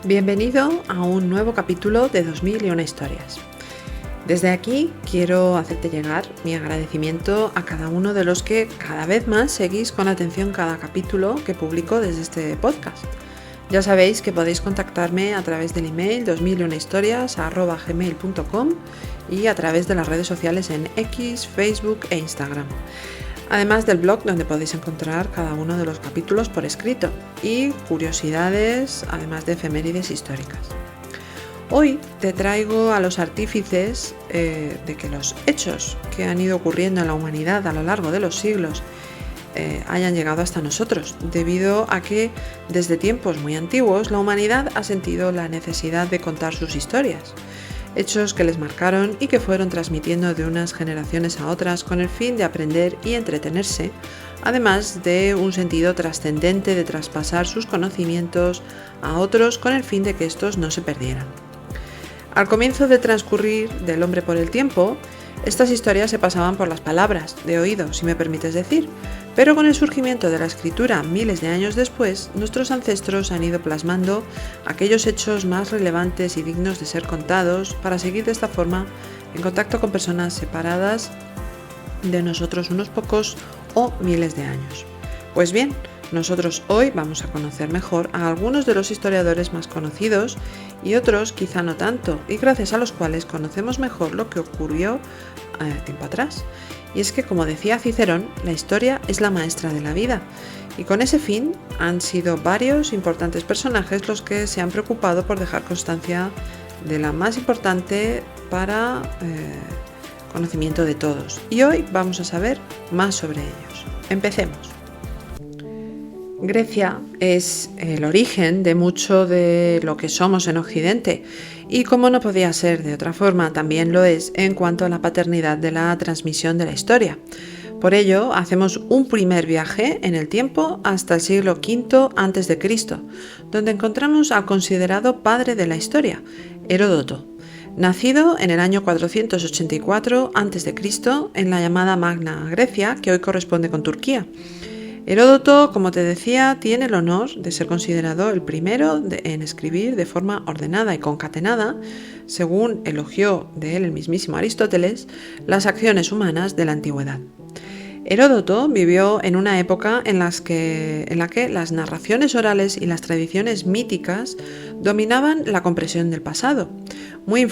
Bienvenido a un nuevo capítulo de 2001 historias. Desde aquí quiero hacerte llegar mi agradecimiento a cada uno de los que cada vez más seguís con atención cada capítulo que publico desde este podcast. Ya sabéis que podéis contactarme a través del email 2001historias@gmail.com y a través de las redes sociales en X, Facebook e Instagram. Además del blog donde podéis encontrar cada uno de los capítulos por escrito y curiosidades, además de efemérides históricas. Hoy te traigo a los artífices de que los hechos que han ido ocurriendo en la humanidad a lo largo de los siglos hayan llegado hasta nosotros, debido a que desde tiempos muy antiguos la humanidad ha sentido la necesidad de contar sus historias. Hechos que les marcaron y que fueron transmitiendo de unas generaciones a otras con el fin de aprender y entretenerse, además de un sentido trascendente de traspasar sus conocimientos a otros con el fin de que estos no se perdieran. Al comienzo del transcurrir del hombre por el tiempo, estas historias se pasaban por las palabras, de oído, si me permites decir, pero con el surgimiento de la escritura miles de años después, nuestros ancestros han ido plasmando aquellos hechos más relevantes y dignos de ser contados para seguir de esta forma en contacto con personas separadas de nosotros unos pocos o miles de años. Pues bien, nosotros hoy vamos a conocer mejor a algunos de los historiadores más conocidos y otros quizá no tanto, y gracias a los cuales conocemos mejor lo que ocurrió tiempo atrás. Y es que, como decía Cicerón, la historia es la maestra de la vida, y con ese fin han sido varios importantes personajes los que se han preocupado por dejar constancia de la más importante para conocimiento de todos. Y hoy vamos a saber más sobre ellos. Empecemos. Grecia es el origen de mucho de lo que somos en Occidente y, como no podía ser de otra forma, también lo es en cuanto a la paternidad de la transmisión de la historia. Por ello, hacemos un primer viaje en el tiempo hasta el siglo V a.C., donde encontramos al considerado padre de la historia, Heródoto, nacido en el año 484 a.C. en la llamada Magna Grecia, que hoy corresponde con Turquía. Heródoto, como te decía, tiene el honor de ser considerado el primero en escribir de forma ordenada y concatenada, según elogió de él el mismísimo Aristóteles, las acciones humanas de la antigüedad. Heródoto vivió en una época en la que las narraciones orales y las tradiciones míticas dominaban la comprensión del pasado, muy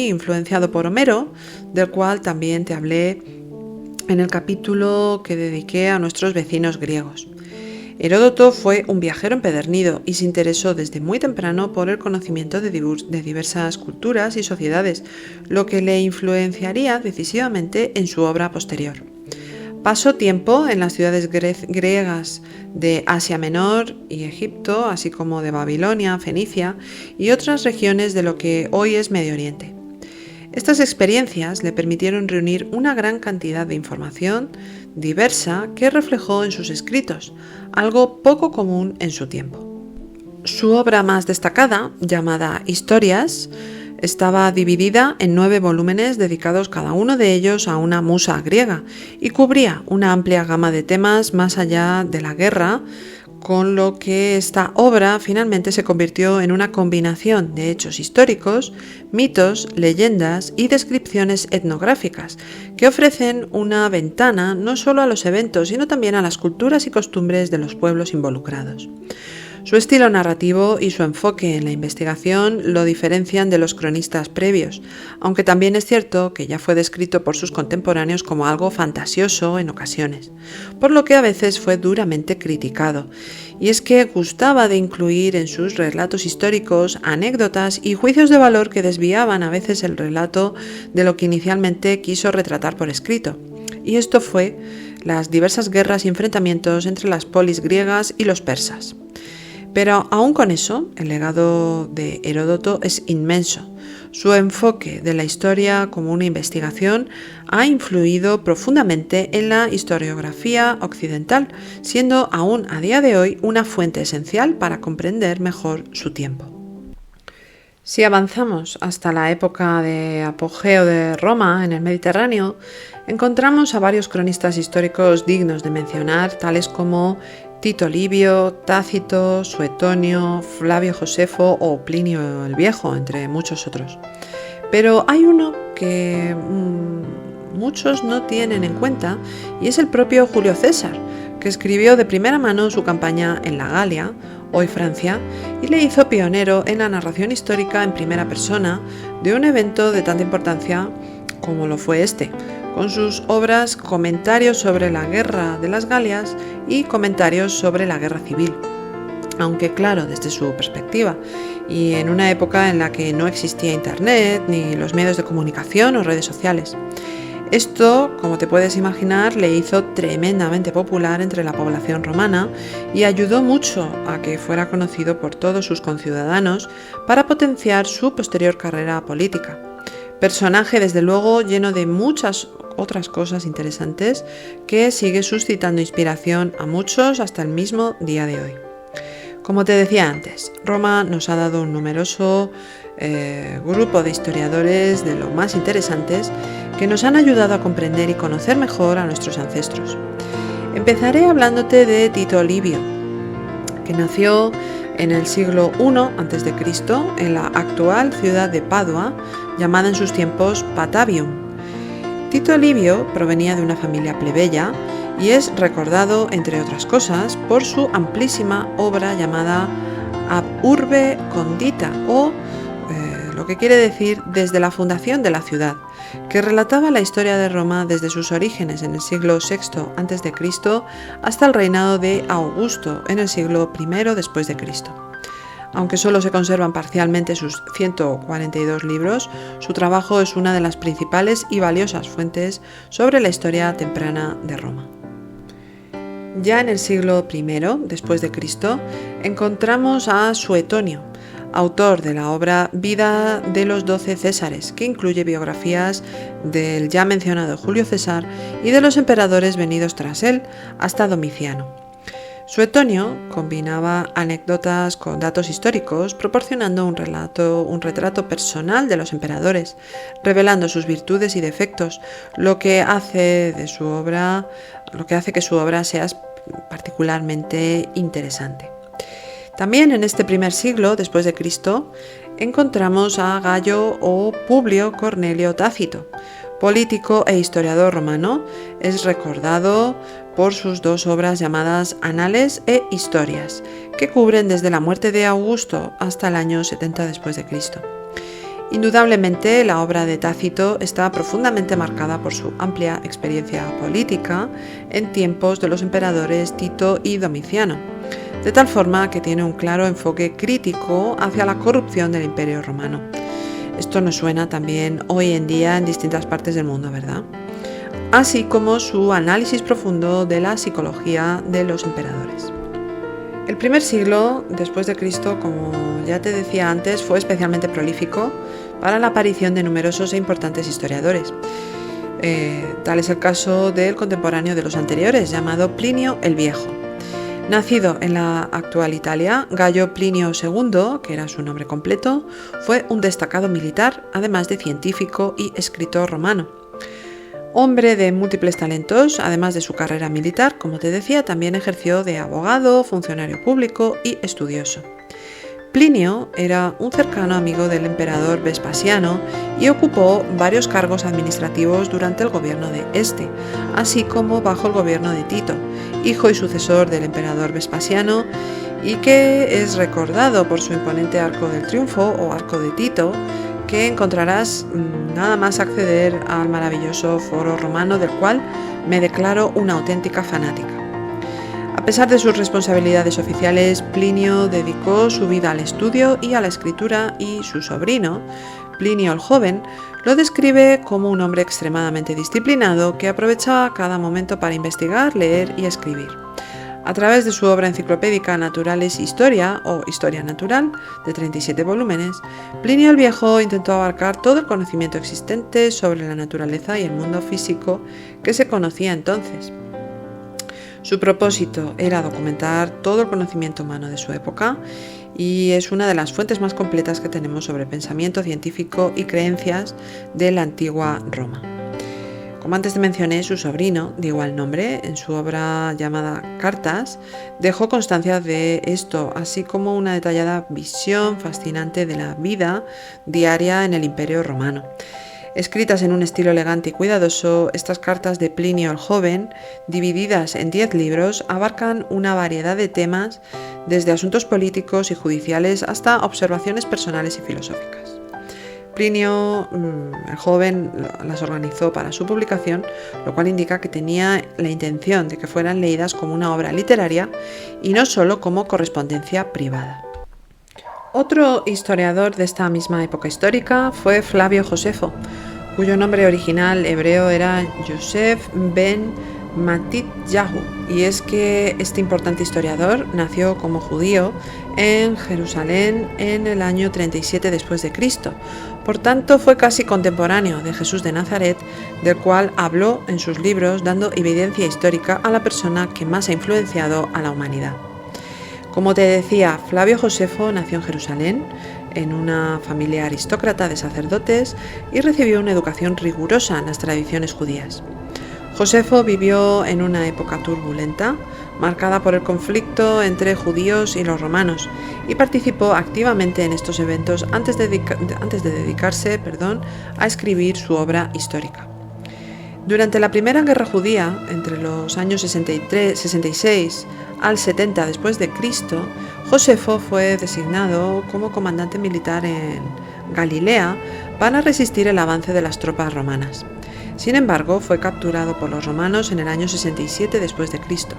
influenciado por Homero, del cual también te hablé en el capítulo que dediqué a nuestros vecinos griegos. Heródoto fue un viajero empedernido y se interesó desde muy temprano por el conocimiento de diversas culturas y sociedades, lo que le influenciaría decisivamente en su obra posterior. Pasó tiempo en las ciudades griegas de Asia Menor y Egipto, así como de Babilonia, Fenicia y otras regiones de lo que hoy es Medio Oriente. Estas experiencias le permitieron reunir una gran cantidad de información diversa que reflejó en sus escritos, algo poco común en su tiempo. Su obra más destacada, llamada Historias, estaba dividida en 9 volúmenes dedicados cada uno de ellos a una musa griega y cubría una amplia gama de temas más allá de la guerra, con lo que esta obra finalmente se convirtió en una combinación de hechos históricos, mitos, leyendas y descripciones etnográficas, que ofrecen una ventana no solo a los eventos, sino también a las culturas y costumbres de los pueblos involucrados. Su estilo narrativo y su enfoque en la investigación lo diferencian de los cronistas previos, aunque también es cierto que ya fue descrito por sus contemporáneos como algo fantasioso en ocasiones, por lo que a veces fue duramente criticado. Y es que gustaba de incluir en sus relatos históricos anécdotas y juicios de valor que desviaban a veces el relato de lo que inicialmente quiso retratar por escrito. Y esto fue las diversas guerras y enfrentamientos entre las polis griegas y los persas. Pero aún con eso, el legado de Heródoto es inmenso. Su enfoque de la historia como una investigación ha influido profundamente en la historiografía occidental, siendo aún a día de hoy una fuente esencial para comprender mejor su tiempo. Si avanzamos hasta la época de apogeo de Roma en el Mediterráneo, encontramos a varios cronistas históricos dignos de mencionar, tales como Tito Livio, Tácito, Suetonio, Flavio Josefo o Plinio el Viejo, entre muchos otros. Pero hay uno que muchos no tienen en cuenta y es el propio Julio César, que escribió de primera mano su campaña en la Galia, hoy Francia, y le hizo pionero en la narración histórica en primera persona de un evento de tanta importancia como lo fue este, con sus obras Comentarios sobre la Guerra de las Galias y Comentarios sobre la Guerra Civil. Aunque claro, desde su perspectiva, y en una época en la que no existía internet, ni los medios de comunicación o redes sociales. Esto, como te puedes imaginar, le hizo tremendamente popular entre la población romana y ayudó mucho a que fuera conocido por todos sus conciudadanos para potenciar su posterior carrera política. Personaje, desde luego, lleno de muchas otras cosas interesantes que sigue suscitando inspiración a muchos hasta el mismo día de hoy. Como te decía antes, Roma nos ha dado un numeroso grupo de historiadores de lo más interesantes que nos han ayudado a comprender y conocer mejor a nuestros ancestros. Empezaré hablándote de Tito Livio, que nació en el siglo I a.C. en la actual ciudad de Padua, llamada en sus tiempos Patavium. Tito Livio provenía de una familia plebeya y es recordado, entre otras cosas, por su amplísima obra llamada Ab Urbe Condita, o lo que quiere decir desde la fundación de la ciudad, que relataba la historia de Roma desde sus orígenes en el siglo VI a.C. hasta el reinado de Augusto en el siglo I después de Cristo. Aunque solo se conservan parcialmente sus 142 libros, su trabajo es una de las principales y valiosas fuentes sobre la historia temprana de Roma. Ya en el siglo I después de Cristo encontramos a Suetonio, autor de la obra Vida de los 12 Césares, que incluye biografías del ya mencionado Julio César y de los emperadores venidos tras él hasta Domiciano. Suetonio combinaba anécdotas con datos históricos, proporcionando un retrato personal de los emperadores, revelando sus virtudes y defectos, lo que hace que su obra sea particularmente interesante. También en este primer siglo después de Cristo encontramos a Gayo o Publio Cornelio Tácito, político e historiador romano. Es recordado por sus dos obras llamadas Anales e Historias, que cubren desde la muerte de Augusto hasta el año 70 después de Cristo. Indudablemente, la obra de Tácito está profundamente marcada por su amplia experiencia política en tiempos de los emperadores Tito y Domiciano, de tal forma que tiene un claro enfoque crítico hacia la corrupción del Imperio Romano. Esto nos suena también hoy en día en distintas partes del mundo, ¿verdad? Así como su análisis profundo de la psicología de los emperadores. El primer siglo después de Cristo, como ya te decía antes, fue especialmente prolífico para la aparición de numerosos e importantes historiadores. Tal es el caso del contemporáneo de los anteriores, llamado Plinio el Viejo. Nacido en la actual Italia, Gayo Plinio II, que era su nombre completo, fue un destacado militar, además de científico y escritor romano. Hombre de múltiples talentos, además de su carrera militar, como te decía, también ejerció de abogado, funcionario público y estudioso. Plinio era un cercano amigo del emperador Vespasiano y ocupó varios cargos administrativos durante el gobierno de este, así como bajo el gobierno de Tito, hijo y sucesor del emperador Vespasiano, y que es recordado por su imponente Arco del Triunfo o Arco de Tito, que encontrarás nada más acceder al maravilloso foro romano, del cual me declaro una auténtica fanática. A pesar de sus responsabilidades oficiales, Plinio dedicó su vida al estudio y a la escritura, y su sobrino, Plinio el Joven, lo describe como un hombre extremadamente disciplinado que aprovechaba cada momento para investigar, leer y escribir. A través de su obra enciclopédica Naturalis Historia o Historia Natural, de 37 volúmenes, Plinio el Viejo intentó abarcar todo el conocimiento existente sobre la naturaleza y el mundo físico que se conocía entonces. Su propósito era documentar todo el conocimiento humano de su época y es una de las fuentes más completas que tenemos sobre pensamiento científico y creencias de la antigua Roma. Como antes te mencioné, su sobrino, de igual nombre, en su obra llamada Cartas, dejó constancia de esto, así como una detallada visión fascinante de la vida diaria en el Imperio Romano. Escritas en un estilo elegante y cuidadoso, estas cartas de Plinio el Joven, divididas en 10 libros, abarcan una variedad de temas, desde asuntos políticos y judiciales hasta observaciones personales y filosóficas. Plinio el Joven las organizó para su publicación, lo cual indica que tenía la intención de que fueran leídas como una obra literaria y no solo como correspondencia privada. Otro historiador de esta misma época histórica fue Flavio Josefo, cuyo nombre original hebreo era Yosef ben Matityahu, y es que este importante historiador nació como judío en Jerusalén en el año 37 después de Cristo. Por tanto, fue casi contemporáneo de Jesús de Nazaret, del cual habló en sus libros, dando evidencia histórica a la persona que más ha influenciado a la humanidad. Como te decía, Flavio Josefo nació en Jerusalén, en una familia aristócrata de sacerdotes, y recibió una educación rigurosa en las tradiciones judías. Josefo vivió en una época turbulenta, marcada por el conflicto entre judíos y los romanos, y participó activamente en estos eventos antes de dedicarse a escribir su obra histórica. Durante la Primera Guerra Judía, entre los años 66 al 70 después de Cristo, Josefo fue designado como comandante militar en Galilea para resistir el avance de las tropas romanas. Sin embargo, fue capturado por los romanos en el año 67 después de Cristo.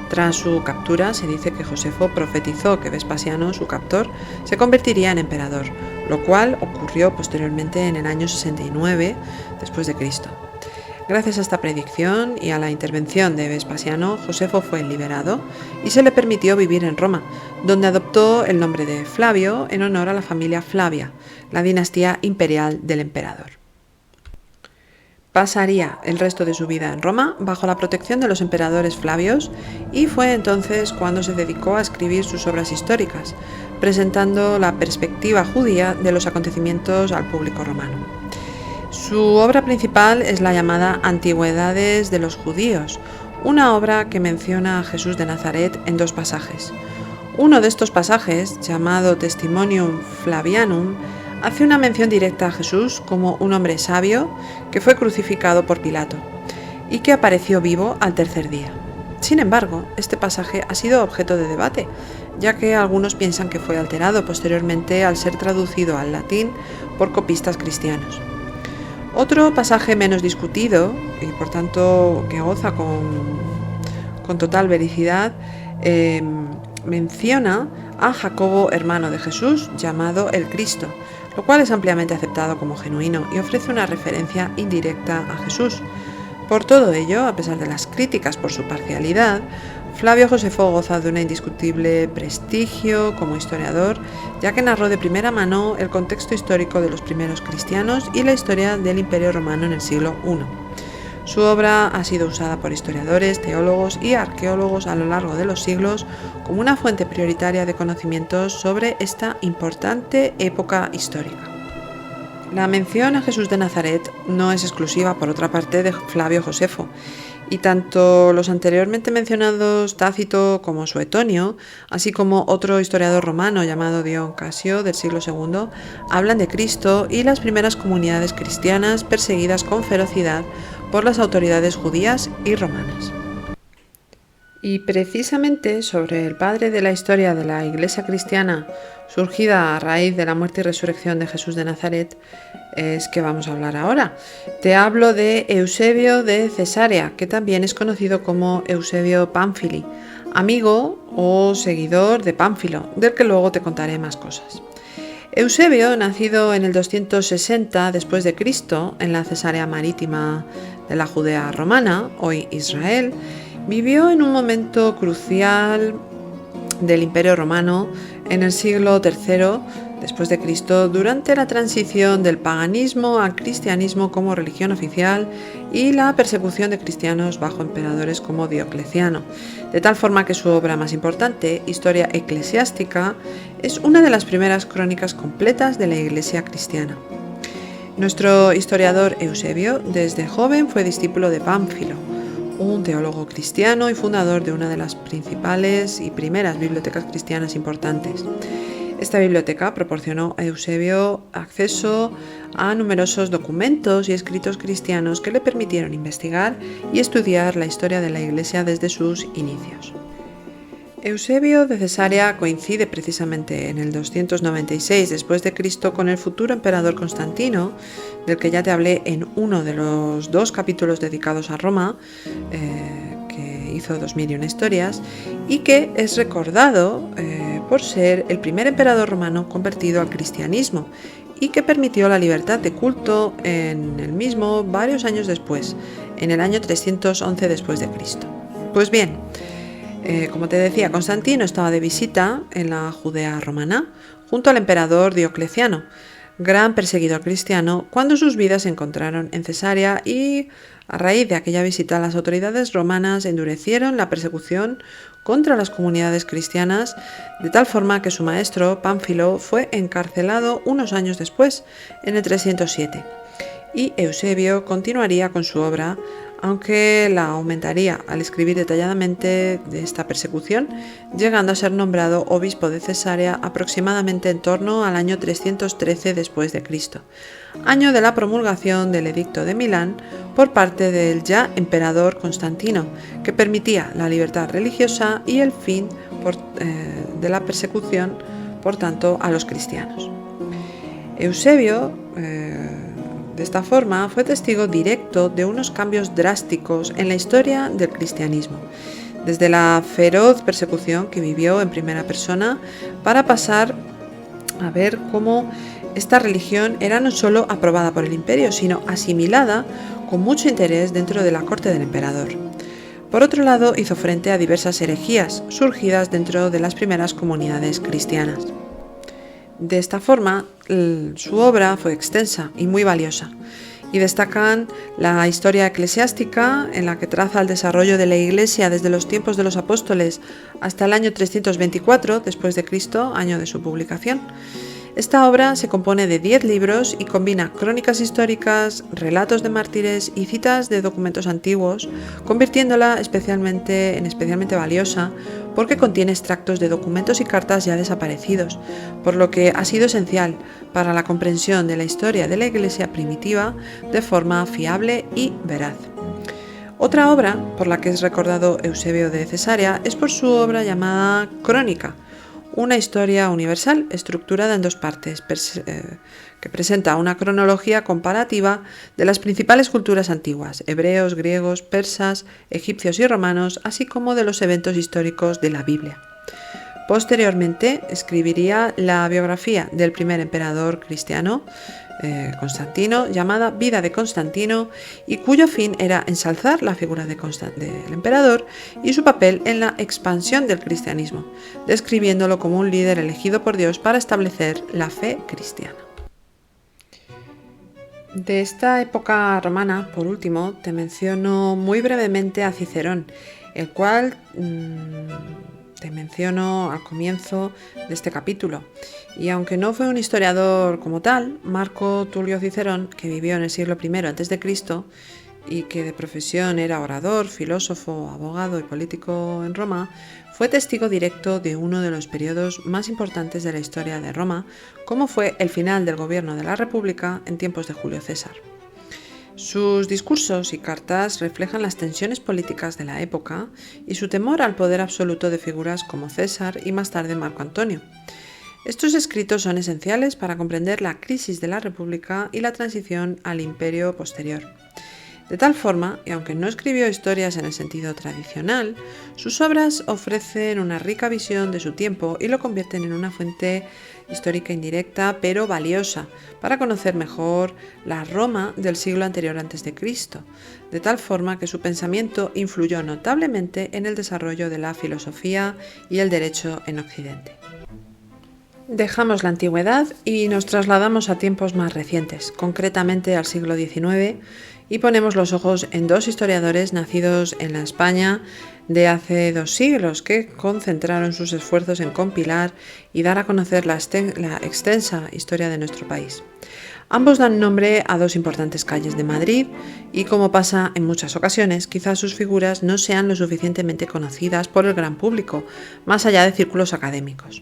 Tras su captura, se dice que Josefo profetizó que Vespasiano, su captor, se convertiría en emperador, lo cual ocurrió posteriormente en el año 69 después de Cristo. Gracias a esta predicción y a la intervención de Vespasiano, Josefo fue liberado y se le permitió vivir en Roma, donde adoptó el nombre de Flavio en honor a la familia Flavia, la dinastía imperial del emperador. Pasaría el resto de su vida en Roma bajo la protección de los emperadores Flavios, y fue entonces cuando se dedicó a escribir sus obras históricas, presentando la perspectiva judía de los acontecimientos al público romano. Su obra principal es la llamada Antigüedades de los Judíos, una obra que menciona a Jesús de Nazaret en 2 pasajes. Uno de estos pasajes, llamado Testimonium Flavianum, hace una mención directa a Jesús como un hombre sabio que fue crucificado por Pilato y que apareció vivo al 3er día. Sin embargo, este pasaje ha sido objeto de debate, ya que algunos piensan que fue alterado posteriormente al ser traducido al latín por copistas cristianos. Otro pasaje menos discutido, y por tanto que goza con total vericidad, menciona a Jacobo, hermano de Jesús, llamado el Cristo, lo cual es ampliamente aceptado como genuino y ofrece una referencia indirecta a Jesús. Por todo ello, a pesar de las críticas por su parcialidad, Flavio Josefo goza de un indiscutible prestigio como historiador, ya que narró de primera mano el contexto histórico de los primeros cristianos y la historia del Imperio Romano en el siglo I. Su obra ha sido usada por historiadores, teólogos y arqueólogos a lo largo de los siglos como una fuente prioritaria de conocimientos sobre esta importante época histórica. La mención a Jesús de Nazaret no es exclusiva, por otra parte, de Flavio Josefo, y tanto los anteriormente mencionados Tácito como Suetonio, así como otro historiador romano llamado Dion Casio del siglo II, hablan de Cristo y las primeras comunidades cristianas perseguidas con ferocidad por las autoridades judías y romanas. Y precisamente sobre el padre de la historia de la Iglesia cristiana, surgida a raíz de la muerte y resurrección de Jesús de Nazaret, es que vamos a hablar ahora. Te hablo de Eusebio de Cesarea, que también es conocido como Eusebio Pánfili, amigo o seguidor de Pánfilo, del que luego te contaré más cosas. Eusebio, nacido en el 260 después de Cristo en la Cesarea marítima de la Judea romana, hoy Israel, vivió en un momento crucial del Imperio Romano en el siglo III después de Cristo, durante la transición del paganismo al cristianismo como religión oficial y la persecución de cristianos bajo emperadores como Diocleciano, de tal forma que su obra más importante, Historia Eclesiástica, es una de las primeras crónicas completas de la Iglesia cristiana. Nuestro historiador Eusebio, desde joven, fue discípulo de Pánfilo, un teólogo cristiano y fundador de una de las principales y primeras bibliotecas cristianas importantes. Esta biblioteca proporcionó a Eusebio acceso a numerosos documentos y escritos cristianos que le permitieron investigar y estudiar la historia de la Iglesia desde sus inicios. Eusebio de Cesarea coincide precisamente en el 296 después de Cristo con el futuro emperador Constantino, del que ya te hablé en uno de los 2 capítulos dedicados a Roma, que hizo 2001 historias, y que es recordado por ser el primer emperador romano convertido al cristianismo y que permitió la libertad de culto en el mismo varios años después, en el año 311 después de Cristo. Pues bien, como te decía, Constantino estaba de visita en la Judea romana junto al emperador Diocleciano, gran perseguidor cristiano, cuando sus vidas se encontraron en Cesarea, y a raíz de aquella visita las autoridades romanas endurecieron la persecución contra las comunidades cristianas, de tal forma que su maestro Pánfilo fue encarcelado unos años después, en el 307, y Eusebio continuaría con su obra, aunque la aumentaría al escribir detalladamente de esta persecución, llegando a ser nombrado obispo de Cesarea aproximadamente en torno al año 313 después de Cristo, año de la promulgación del Edicto de Milán por parte del ya emperador Constantino, que permitía la libertad religiosa y el fin de la persecución, por tanto, a los cristianos. Eusebio, de esta forma, fue testigo directo de unos cambios drásticos en la historia del cristianismo, desde la feroz persecución que vivió en primera persona para pasar a ver cómo esta religión era no solo aprobada por el imperio, sino asimilada con mucho interés dentro de la corte del emperador. Por otro lado, hizo frente a diversas herejías surgidas dentro de las primeras comunidades cristianas. De esta forma, su obra fue extensa y muy valiosa, y destacan la historia eclesiástica, en la que traza el desarrollo de la Iglesia desde los tiempos de los apóstoles hasta el año 324 después de Cristo, año de su publicación. Esta obra se compone de 10 libros y combina crónicas históricas, relatos de mártires y citas de documentos antiguos, convirtiéndola especialmente valiosa porque contiene extractos de documentos y cartas ya desaparecidos, por lo que ha sido esencial para la comprensión de la historia de la Iglesia primitiva de forma fiable y veraz. Otra obra por la que es recordado Eusebio de Cesarea es por su obra llamada Crónica, una historia universal estructurada en 2 partes, que presenta una cronología comparativa de las principales culturas antiguas, hebreos, griegos, persas, egipcios y romanos, así como de los eventos históricos de la Biblia. Posteriormente escribiría la biografía del primer emperador cristiano, Constantino, llamada Vida de Constantino, y cuyo fin era ensalzar la figura del emperador y su papel en la expansión del cristianismo, describiéndolo como un líder elegido por Dios para establecer la fe cristiana. De esta época romana, por último, te menciono muy brevemente a Cicerón, el cual te menciono al comienzo de este capítulo. Y aunque no fue un historiador como tal, Marco Tulio Cicerón, que vivió en el siglo I a.C. y que de profesión era orador, filósofo, abogado y político en Roma, fue testigo directo de uno de los periodos más importantes de la historia de Roma, como fue el final del gobierno de la República en tiempos de Julio César. Sus discursos y cartas reflejan las tensiones políticas de la época y su temor al poder absoluto de figuras como César y más tarde Marco Antonio. Estos escritos son esenciales para comprender la crisis de la República y la transición al imperio posterior. De tal forma, y aunque no escribió historias en el sentido tradicional, sus obras ofrecen una rica visión de su tiempo y lo convierten en una fuente histórica indirecta, pero valiosa, para conocer mejor la Roma del siglo anterior a.C., de tal forma que su pensamiento influyó notablemente en el desarrollo de la filosofía y el derecho en Occidente. Dejamos la antigüedad y nos trasladamos a tiempos más recientes, concretamente al siglo XIX, y ponemos los ojos en dos historiadores nacidos en la España de hace 2 siglos que concentraron sus esfuerzos en compilar y dar a conocer la extensa historia de nuestro país. Ambos dan nombre a 2 importantes calles de Madrid y, como pasa en muchas ocasiones, quizás sus figuras no sean lo suficientemente conocidas por el gran público, más allá de círculos académicos.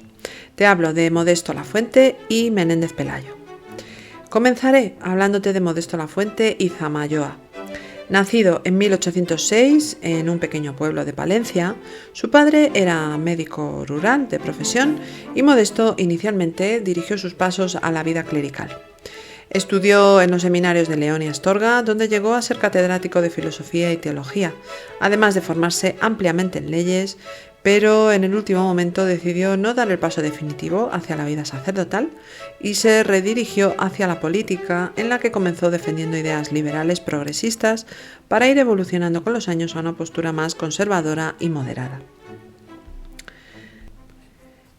Te hablo de Modesto Lafuente y Menéndez Pelayo. Comenzaré hablándote de Modesto Lafuente y Zamayoa. Nacido en 1806 en un pequeño pueblo de Palencia, su padre era médico rural de profesión y Modesto inicialmente dirigió sus pasos a la vida clerical. Estudió en los seminarios de León y Astorga, donde llegó a ser catedrático de filosofía y teología, además de formarse ampliamente en leyes, pero en el último momento decidió no dar el paso definitivo hacia la vida sacerdotal y se redirigió hacia la política, en la que comenzó defendiendo ideas liberales progresistas para ir evolucionando con los años a una postura más conservadora y moderada.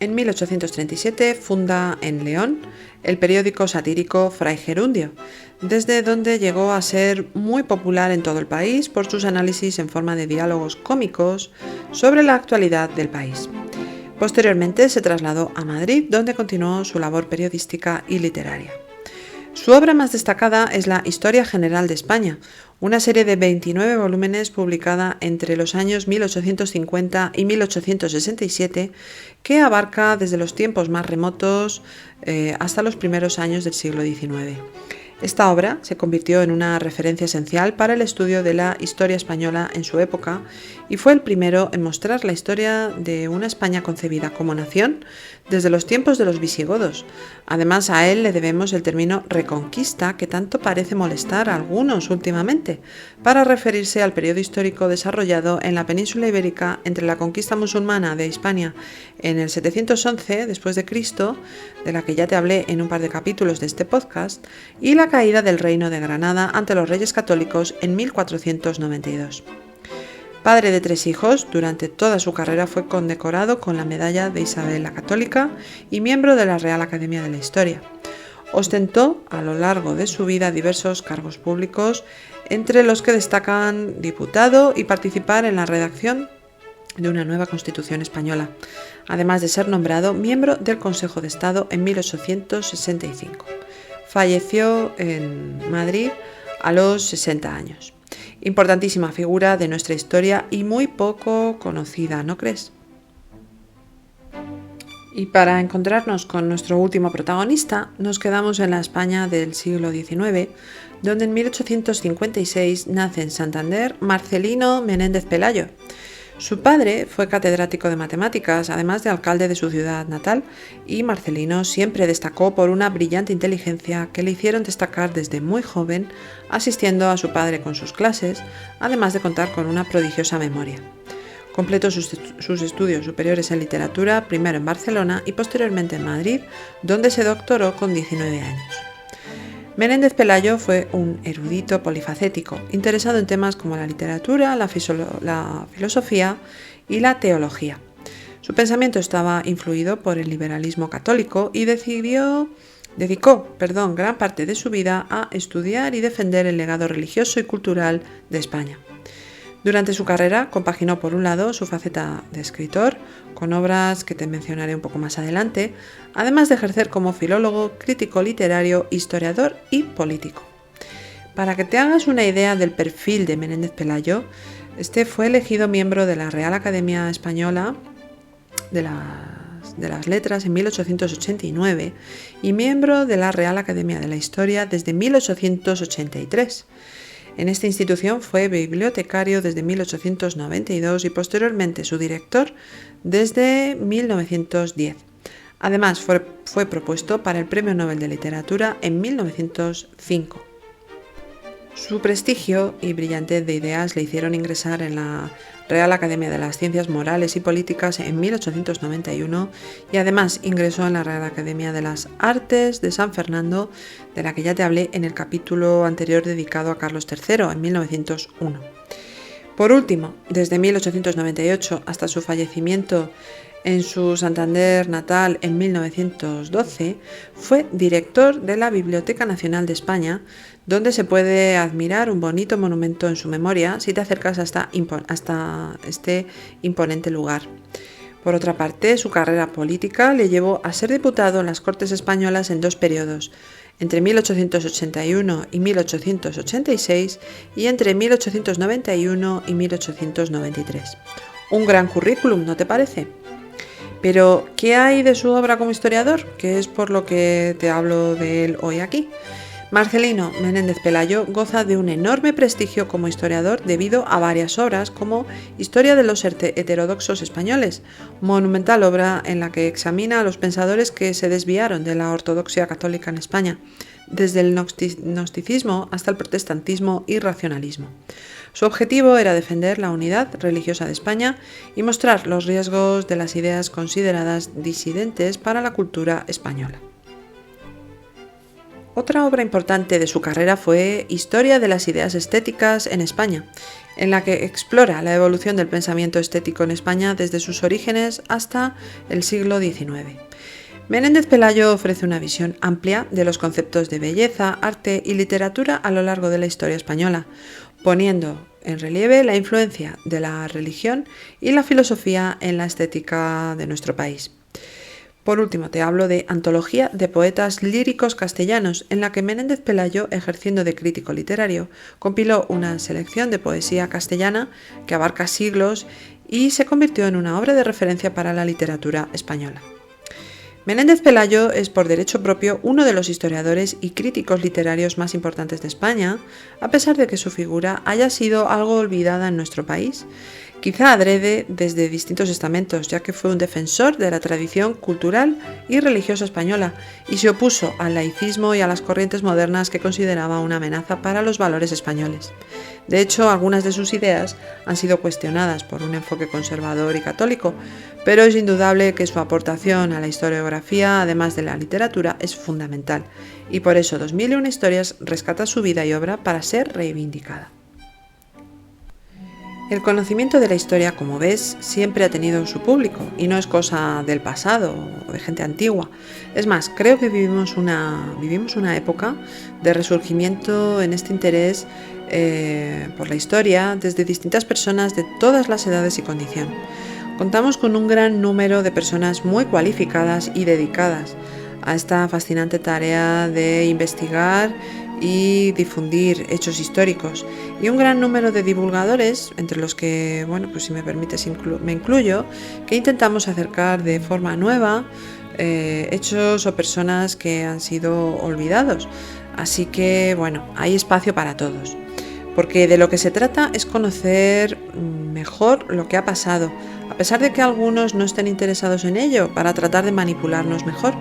En 1837 funda en León el periódico satírico Fray Gerundio, desde donde llegó a ser muy popular en todo el país por sus análisis en forma de diálogos cómicos sobre la actualidad del país. Posteriormente se trasladó a Madrid, donde continuó su labor periodística y literaria. Su obra más destacada es la Historia General de España, una serie de 29 volúmenes publicada entre los años 1850 y 1867, que abarca desde los tiempos más remotos hasta los primeros años del siglo XIX. Esta obra se convirtió en una referencia esencial para el estudio de la historia española en su época y fue el primero en mostrar la historia de una España concebida como nación desde los tiempos de los visigodos. Además, a él le debemos el término reconquista, que tanto parece molestar a algunos últimamente, para referirse al periodo histórico desarrollado en la península ibérica entre la conquista musulmana de Hispania en el 711 después de Cristo, de la que ya te hablé en un par de capítulos de este podcast, y la caída del Reino de Granada ante los Reyes Católicos en 1492. Padre de 3 hijos, durante toda su carrera fue condecorado con la medalla de Isabel la Católica y miembro de la Real Academia de la Historia. Ostentó a lo largo de su vida diversos cargos públicos, entre los que destacan diputado y participar en la redacción de una nueva Constitución española, además de ser nombrado miembro del Consejo de Estado en 1865. Falleció en Madrid a los 60 años. Importantísima figura de nuestra historia y muy poco conocida, ¿no crees? Y para encontrarnos con nuestro último protagonista, nos quedamos en la España del siglo XIX, donde en 1856 nace en Santander Marcelino Menéndez Pelayo. Su padre fue catedrático de matemáticas, además de alcalde de su ciudad natal, y Marcelino siempre destacó por una brillante inteligencia que le hicieron destacar desde muy joven, asistiendo a su padre con sus clases, además de contar con una prodigiosa memoria. Completó sus estudios superiores en literatura, primero en Barcelona y posteriormente en Madrid, donde se doctoró con 19 años. Menéndez Pelayo fue un erudito polifacético, interesado en temas como la literatura, la filosofía y la teología. Su pensamiento estaba influido por el liberalismo católico y dedicó gran parte de su vida a estudiar y defender el legado religioso y cultural de España. Durante su carrera compaginó por un lado su faceta de escritor, con obras que te mencionaré un poco más adelante, además de ejercer como filólogo, crítico literario, historiador y político. Para que te hagas una idea del perfil de Menéndez Pelayo, este fue elegido miembro de la Real Academia Española de las Letras en 1889 y miembro de la Real Academia de la Historia desde 1883. En esta institución fue bibliotecario desde 1892 y posteriormente su director desde 1910. Además, fue propuesto para el Premio Nobel de Literatura en 1905. Su prestigio y brillantez de ideas le hicieron ingresar en la Real Academia de las Ciencias Morales y Políticas en 1891 y además ingresó en la Real Academia de las Artes de San Fernando, de la que ya te hablé en el capítulo anterior dedicado a Carlos III en 1901. Por último, desde 1898 hasta su fallecimiento En su Santander natal en 1912 fue director de la Biblioteca Nacional de España, donde se puede admirar un bonito monumento en su memoria si te acercas hasta este imponente lugar. Por otra parte, su carrera política le llevó a ser diputado en las Cortes Españolas en 2 periodos, entre 1881 y 1886 y entre 1891 y 1893. Un gran currículum, ¿no te parece? Pero, ¿qué hay de su obra como historiador? Que es por lo que te hablo de él hoy aquí. Marcelino Menéndez Pelayo goza de un enorme prestigio como historiador debido a varias obras como Historia de los heterodoxos españoles, monumental obra en la que examina a los pensadores que se desviaron de la ortodoxia católica en España, desde el gnosticismo hasta el protestantismo y racionalismo. Su objetivo era defender la unidad religiosa de España y mostrar los riesgos de las ideas consideradas disidentes para la cultura española. Otra obra importante de su carrera fue Historia de las ideas estéticas en España, en la que explora la evolución del pensamiento estético en España desde sus orígenes hasta el siglo XIX. Menéndez Pelayo ofrece una visión amplia de los conceptos de belleza, arte y literatura a lo largo de la historia española, poniendo en relieve la influencia de la religión y la filosofía en la estética de nuestro país. Por último, te hablo de Antología de poetas líricos castellanos, en la que Menéndez Pelayo, ejerciendo de crítico literario, compiló una selección de poesía castellana que abarca siglos y se convirtió en una obra de referencia para la literatura española. Menéndez Pelayo es por derecho propio uno de los historiadores y críticos literarios más importantes de España, a pesar de que su figura haya sido algo olvidada en nuestro país, quizá adrede desde distintos estamentos, ya que fue un defensor de la tradición cultural y religiosa española y se opuso al laicismo y a las corrientes modernas que consideraba una amenaza para los valores españoles. De hecho, algunas de sus ideas han sido cuestionadas por un enfoque conservador y católico, pero es indudable que su aportación a la historiografía, además de la literatura, es fundamental, y por eso 2001 Historias rescata su vida y obra para ser reivindicada. El conocimiento de la historia, como ves, siempre ha tenido su público y no es cosa del pasado o de gente antigua. Es más, creo que vivimos una época de resurgimiento en este interés por la historia desde distintas personas de todas las edades y condición. Contamos con un gran número de personas muy cualificadas y dedicadas a esta fascinante tarea de investigar y difundir hechos históricos, y un gran número de divulgadores, entre los que, pues si me permites me incluyo, que intentamos acercar de forma nueva hechos o personas que han sido olvidados. Así que, hay espacio para todos, porque de lo que se trata es conocer mejor lo que ha pasado, a pesar de que algunos no estén interesados en ello, para tratar de manipularnos mejor,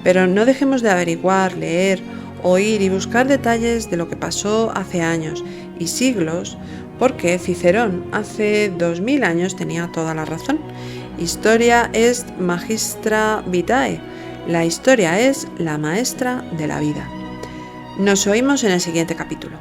pero no dejemos de averiguar, leer, oír y buscar detalles de lo que pasó hace años y siglos, porque Cicerón hace 2000 años tenía toda la razón. Historia est magistra vitae, la historia es la maestra de la vida. Nos oímos en el siguiente capítulo.